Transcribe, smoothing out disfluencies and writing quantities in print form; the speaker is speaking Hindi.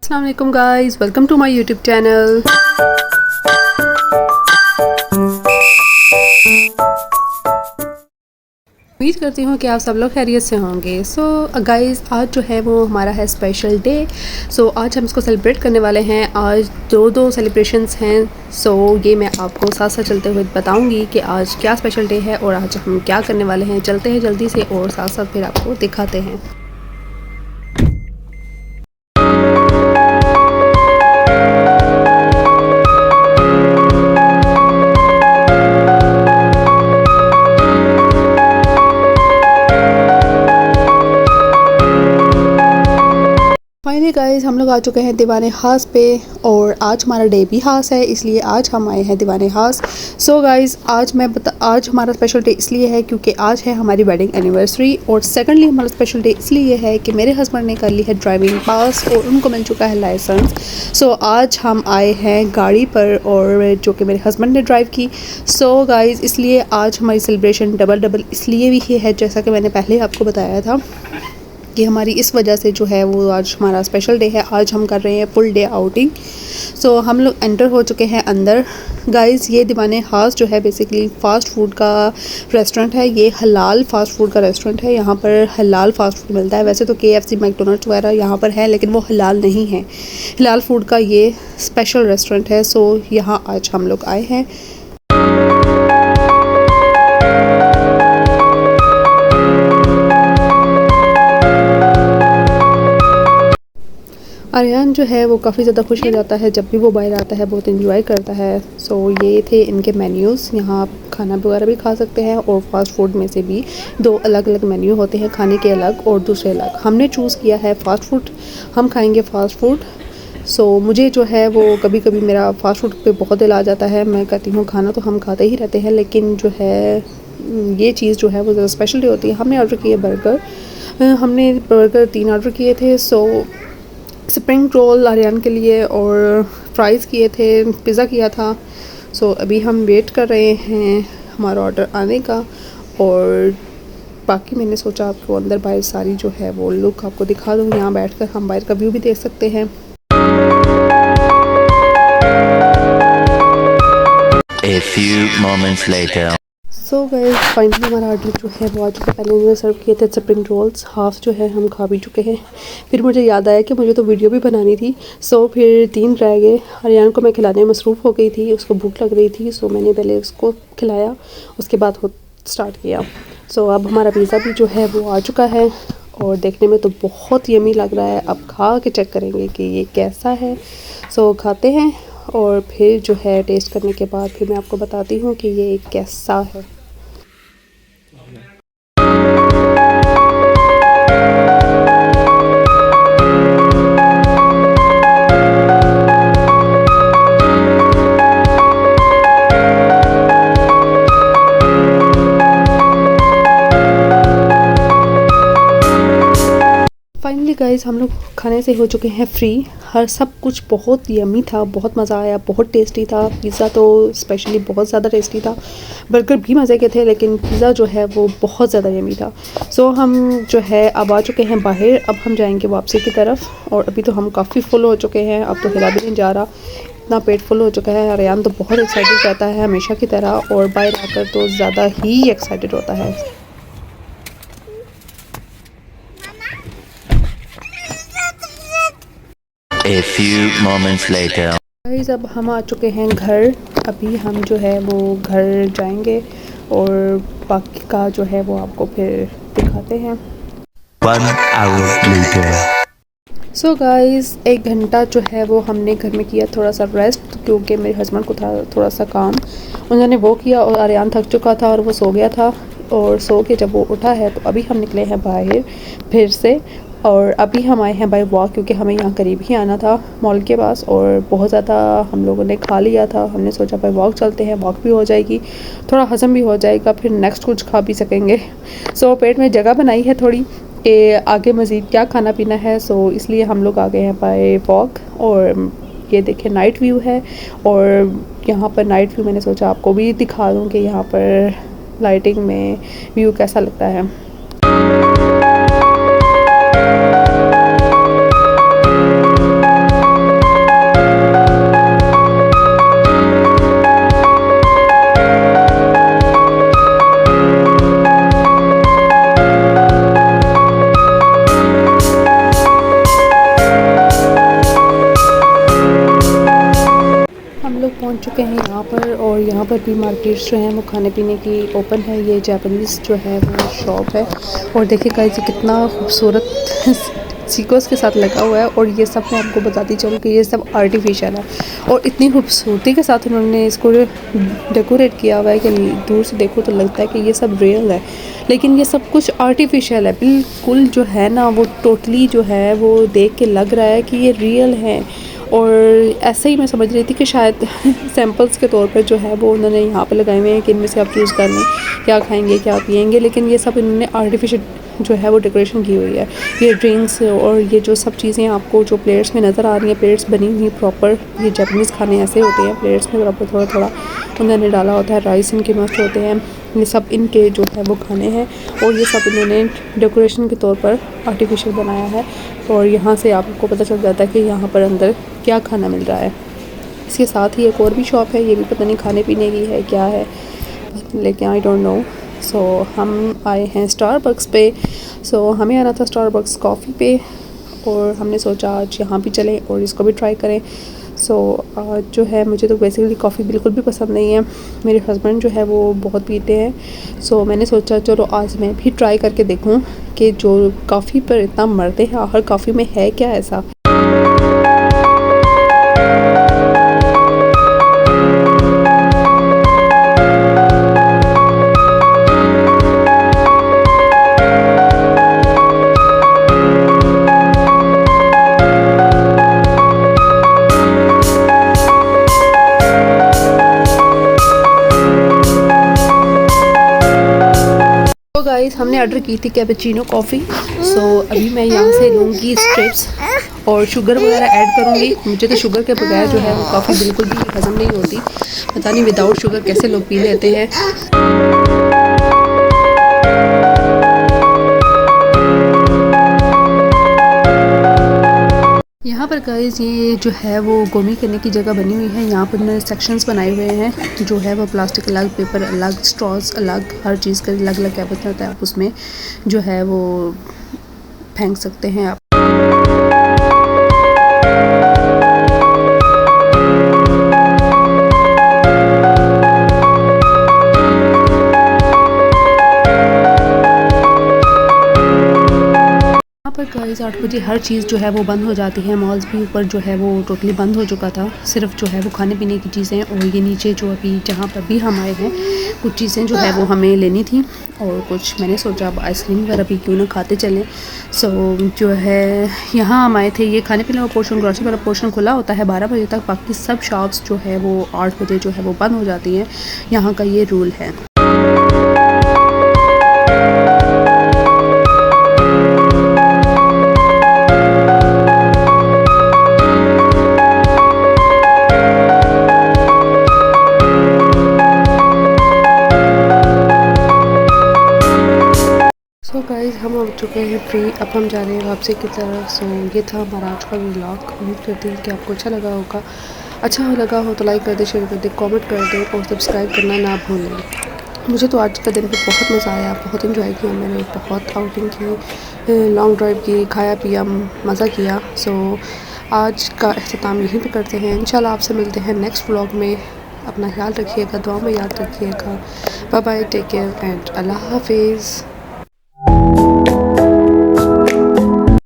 अस्सलाम वालेकुम guys, welcome to my YouTube channel. उम्मीद करती हूँ कि आप सब लोग खैरियत से होंगे। सो गाइस, आज जो है वो हमारा है स्पेशल डे। सो आज हम इसको सेलिब्रेट करने वाले हैं। आज दो सेलिब्रेशंस हैं। सो ये मैं आपको साथ साथ चलते हुए बताऊंगी कि आज क्या स्पेशल डे है और आज हम क्या करने वाले हैं। चलते हैं जल्दी से और साथ साथ फिर आपको दिखाते हैं। फाइनली गाइस, हम लोग आ चुके हैं दीवाने खास पे और आज हमारा डे भी खास है, इसलिए आज हम आए हैं दीवाने खास। सो गाइस, आज हमारा स्पेशल डे इसलिए है क्योंकि आज है हमारी वेडिंग एनिवर्सरी। और सेकंडली हमारा स्पेशल डे इसलिए है कि मेरे हस्बैंड ने कर ली है ड्राइविंग पास और उनको मिल चुका है लाइसेंस। सो आज हम आए हैं गाड़ी पर और जो कि मेरे हस्बैंड ने ड्राइव की। सो गाइस, इसलिए आज हमारी सेलिब्रेशन डबल इसलिए भी है, जैसा कि मैंने पहले आपको बताया था कि हमारी इस वजह से जो है वो आज हमारा स्पेशल डे है। आज हम कर रहे हैं फुल डे आउटिंग। सो हम लोग एंटर हो चुके हैं अंदर। गाइस, ये दीवाने खास जो है बेसिकली फ़ास्ट फूड का रेस्टोरेंट है। ये हलाल फ़ास्ट फूड का रेस्टोरेंट है। यहाँ पर हलाल फ़ास्ट फूड मिलता है। वैसे तो KFC मैकडोनल्ड्स वगैरह यहाँ पर है, लेकिन वो हलाल नहीं है। हलाल फूड का ये स्पेशल रेस्टोरेंट है। सो यहाँ आज हम लोग आए हैं। आर्यन जो है वो काफ़ी ज़्यादा खुश हो जाता है जब भी वो बाहर आता है, बहुत इंजॉय करता है। सो ये थे इनके मेन्यूज़। यहाँ आप खाना वगैरह भी खा सकते हैं और फास्ट फूड में से भी दो अलग अलग मेन्यू होते हैं, खाने के अलग और दूसरे अलग। हमने चूज़ किया है फ़ास्ट फूड, हम खाएंगे फ़ास्ट फूड। सो मुझे जो है वो कभी कभी मेरा फ़ास्ट फूड पे बहुत दिल आ जाता है। मैं कहती हूँ खाना तो हम खाते ही रहते हैं, लेकिन जो है ये चीज़ जो है वो ज़्यादा स्पेशल डे होती है। हमने ऑर्डर किए बर्गर, हमने बर्गर 3 ऑर्डर किए थे। सो स्प्रिंग रोल आर्यन के लिए और फ्राइज़ किए थे, पिज़्ज़ा किया था। सो अभी हम वेट कर रहे हैं हमारा ऑर्डर आने का। और बाकी मैंने सोचा आपको अंदर बाहर सारी जो है वो लुक आपको दिखा दूँ। यहाँ बैठकर हम बाहर का व्यू भी देख सकते हैं। A few moments later. So guys, finally हमारा ऑर्डर जो है वो आ चुका है। पहले उन्होंने सर्व किए थे स्प्रिंग रोल्स, हाफ़ जो है हम खा भी चुके हैं। फिर मुझे याद आया कि मुझे तो वीडियो भी बनानी थी। सो फिर 3 रह गए। आर्यन को मैं खिलाने में मसरूफ़ हो गई थी, उसको भूख लग रही थी। सो मैंने पहले उसको खिलाया, उसके बाद स्टार्ट किया। सो अब हमारा पिज़्ज़ा भी जो है वो आ चुका है और देखने में तो बहुत यमी लग रहा है। अब खा के चेक करेंगे कि ये कैसा है। सो खाते हैं और फिर जो है टेस्ट करने के बाद फिर मैं आपको बताती हूँ कि ये कैसा है। फाइनली गाइस, हम लोग खाने से हो चुके हैं फ्री। हर सब कुछ बहुत यमी था, बहुत मज़ा आया, बहुत टेस्टी था। पिज़्ज़ा तो स्पेशली बहुत ज़्यादा टेस्टी था। बर्गर भी मज़े के थे, लेकिन पिज़्ज़ा जो है वो बहुत ज़्यादा यमी था। सो हम जो है अब आ चुके हैं बाहर। अब हम जाएंगे वापसी की तरफ और अभी तो हम काफ़ी फुल हो चुके हैं। अब तो हिला भी नहीं जा रहा, इतना पेट फुल हो चुका है। आर्यन तो बहुत एक्साइटेड रहता है हमेशा की तरह और बाहर आकर तो ज़्यादा ही एक्साइटेड होता है। A few moments later. Guys, अब हम आ चुके हैं घर। अभी हम जो है वो घर जाएंगे और बाकी का जो है वो आपको फिर दिखाते हैं। 1 hour later. सो गाइस, 1 घंटा जो है वो हमने घर में किया थोड़ा सा रेस्ट, क्योंकि मेरे हस्बैंड को था थोड़ा सा काम, उन्होंने वो किया और आर्यन थक चुका था और वो सो गया था। और सो के जब वो उठा है तो अभी हम निकले हैं बाहर फिर से। और अभी हम आए हैं बाय वॉक, क्योंकि हमें यहाँ करीब ही आना था मॉल के पास और बहुत ज़्यादा हम लोगों ने खा लिया था। हमने सोचा बाय वॉक चलते हैं, वॉक भी हो जाएगी, थोड़ा हज़म भी हो जाएगा, फिर नेक्स्ट कुछ खा भी सकेंगे। सो पेट में जगह बनाई है थोड़ी कि आगे मज़ीद क्या खाना पीना है। सो इसलिए हम लोग आ गए हैं बाय वॉक। और ये देखें नाइट व्यू है और यहाँ पर नाइट व्यू मैंने सोचा आपको भी दिखा दूँ कि यहाँ पर लाइटिंग में व्यू कैसा लगता है। पर। और यहाँ पर भी मार्केट्स जो हैं वो खाने पीने की ओपन है। ये जापानीज़ जो है वो शॉप है। और देखिए गाइस ये कितना खूबसूरत सीक्वेंस के साथ लगा हुआ है। और ये सब मैं आपको बताती चलूँ कि ये सब आर्टिफिशियल है और इतनी खूबसूरती के साथ उन्होंने इसको डेकोरेट किया हुआ है कि दूर से देखो तो लगता है कि ये सब रियल है, लेकिन ये सब कुछ आर्टिफिशियल है बिल्कुल जो है ना, वो टोटली जो है वो देख के लग रहा है कि ये रियल है। और ऐसे ही मैं समझ रही थी कि शायद सैम्पल्स के तौर पर जो है वो उन्होंने यहाँ पे लगाए हुए हैं कि इनमें से आप चूज़ कर लें क्या खाएंगे क्या पिएंगे, लेकिन ये सब इन्होंने आर्टिफिशियल जो है वो डेकोरेशन की हुई है। ये ड्रिंक्स और ये जो सब चीज़ें आपको जो प्लेट्स में नज़र आ रही हैं, प्लेट्स बनी हुई प्रॉपर, ये जापानीज़ खाने ऐसे होते हैं, प्लेट्स में प्रॉपर थोड़ा थोड़ा उन्होंने डाला होता है, राइस इनके मस्त होते हैं, ये सब इनके जो है वो खाने हैं। और ये सब इन्होंने डेकोरेशन के तौर पर आर्टिफिशियल बनाया है। और यहाँ से आपको पता चल जाता है कि यहाँ पर अंदर क्या खाना मिल रहा है। इसके साथ ही एक और भी शॉप है, ये भी पता नहीं खाने पीने की है क्या है, लेकिन आई डोंट नो। सो हम आए हैं स्टारबक्स पे। सो हमें आना था स्टारबक्स कॉफ़ी पे और हमने सोचा आज यहाँ भी चलें और इसको भी ट्राई करें। सो जो है मुझे तो बेसिकली कॉफ़ी बिल्कुल भी पसंद नहीं है, मेरे हस्बैंड जो है वो बहुत पीते हैं। सो मैंने सोचा चलो आज मैं भी ट्राई करके देखूँ कि जो कॉफ़ी पर इतना मरते हैं आखिर कॉफ़ी में है क्या ऐसा। गाइस हमने ऑर्डर की थी कैपेचिनो कॉफ़ी। सो अभी मैं यहाँ से लूँगी स्ट्रिप्स और शुगर वगैरह ऐड करूँगी। मुझे तो शुगर के बगैर जो है वो कॉफ़ी बिल्कुल भी हज़म नहीं होती, पता नहीं विदाउट शुगर कैसे लोग पी लेते हैं। यहाँ पर गाइस ये जो है वो घूमी करने की जगह बनी हुई है। यहाँ पर उन्होंने सेक्शंस बनाए हुए हैं, जो है वो प्लास्टिक अलग, पेपर अलग, स्ट्रॉज अलग, हर चीज़ का अलग अलग कैबिनेट होता है, आप उसमें जो है वो फेंक सकते हैं आप। पर गाइस 8 बजे हर चीज़ जो है वो बंद हो जाती है। मॉल्स भी ऊपर जो है वो टोटली बंद हो चुका था, सिर्फ जो है वो खाने पीने की चीज़ें। और ये नीचे जो अभी जहाँ पर भी हम आए हैं कुछ चीज़ें जो है वो हमें लेनी थी और कुछ मैंने सोचा अब आइसक्रीम वगैरह भी क्यों ना खाते चलें। सो जो है यहाँ हम आए थे, ये खाने पीने का पोर्शन, ग्रॉसरी वाला पोर्शन खुला होता है 12 बजे तक, बाकी सब शॉप्स जो है वो 8 बजे जो है वो बंद हो जाती हैं। यहाँ का ये रूल है। सो गाइस हम हो चुके हैं फ्री, अब हम जा रहे हैं वापसी की तरफ। सो ये था हमारा आज का व्लॉग। उम्मीद करती हूँ कि आपको अच्छा लगा होगा। अच्छा लगा हो तो लाइक कर दे, शेयर कर दे, कमेंट कर दे और सब्सक्राइब करना ना भूलें। मुझे तो आज का दिन पे बहुत मज़ा आया, बहुत एंजॉय किया मैंने, बहुत आउटिंग की, लॉन्ग ड्राइव की, खाया पिया, मज़ा किया। सो आज का अख्ताम यहीं पे करते हैं। इंशाल्लाह आपसे मिलते हैं नेक्स्ट व्लॉग में। अपना ख्याल रखिएगा, दुआ में याद रखिएगा। Bye bye, take care and अल्लाह हाफिज़।